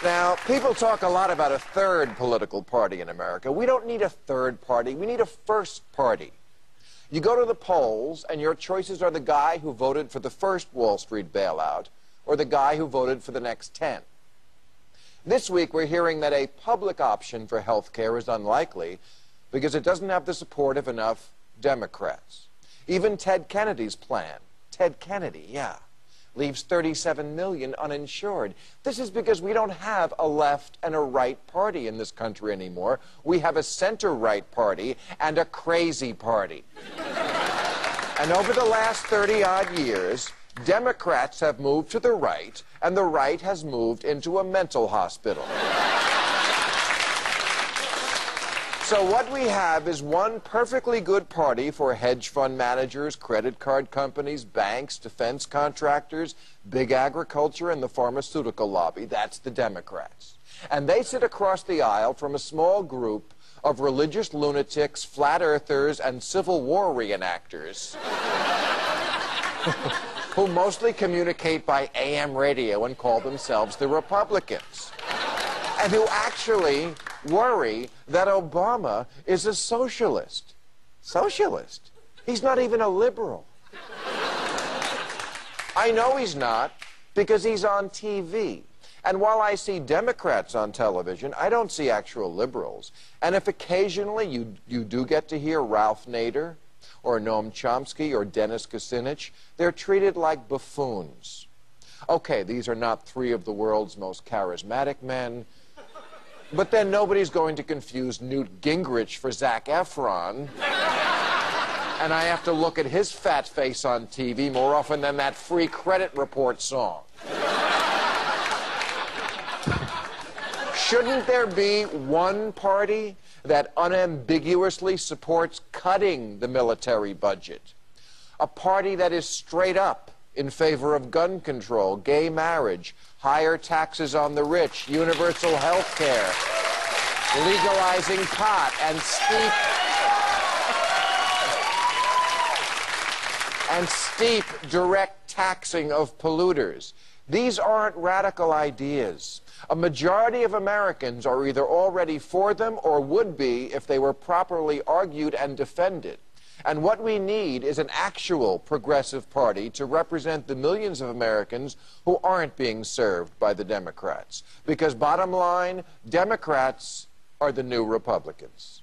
Now, people talk a lot about a third political party in America. We don't need a third party. We need a first party. You go to the polls, and your choices are the guy who voted for the first Wall Street bailout or the guy who voted for the next 10. This week, we're hearing that a public option for health care is unlikely because it doesn't have the support of enough Democrats. Even Ted Kennedy's plan, Ted Kennedy, yeah, leaves 37 million uninsured. This is because we don't have a left and a right party in this country anymore. We have a center-right party and a crazy party. And over the last 30-odd years, Democrats have moved to the right, and the right has moved into a mental hospital. So what we have is one perfectly good party for hedge fund managers, credit card companies, banks, defense contractors, big agriculture, and the pharmaceutical lobby. That's the Democrats. And they sit across the aisle from a small group of religious lunatics, flat earthers, and Civil War reenactors who mostly communicate by AM radio and call themselves the Republicans, and who actually worry that Obama is a socialist. Socialist? He's not even a liberal. I know he's not, because he's on TV. And while I see Democrats on television, I don't see actual liberals. And if occasionally you do get to hear Ralph Nader or Noam Chomsky or Dennis Kucinich, they're treated like buffoons. Okay, these are not three of the world's most charismatic men, but then nobody's going to confuse Newt Gingrich for Zac Efron. And I have to look at his fat face on TV more often than that Free Credit Report song. Shouldn't there be one party that unambiguously supports cutting the military budget? A party that is straight up in favor of gun control, gay marriage, higher taxes on the rich, universal health care, legalizing pot, and steep direct taxing of polluters. These aren't radical ideas. A majority of Americans are either already for them or would be if they were properly argued and defended. And what we need is an actual progressive party to represent the millions of Americans who aren't being served by the Democrats. Because bottom line, Democrats are the new Republicans.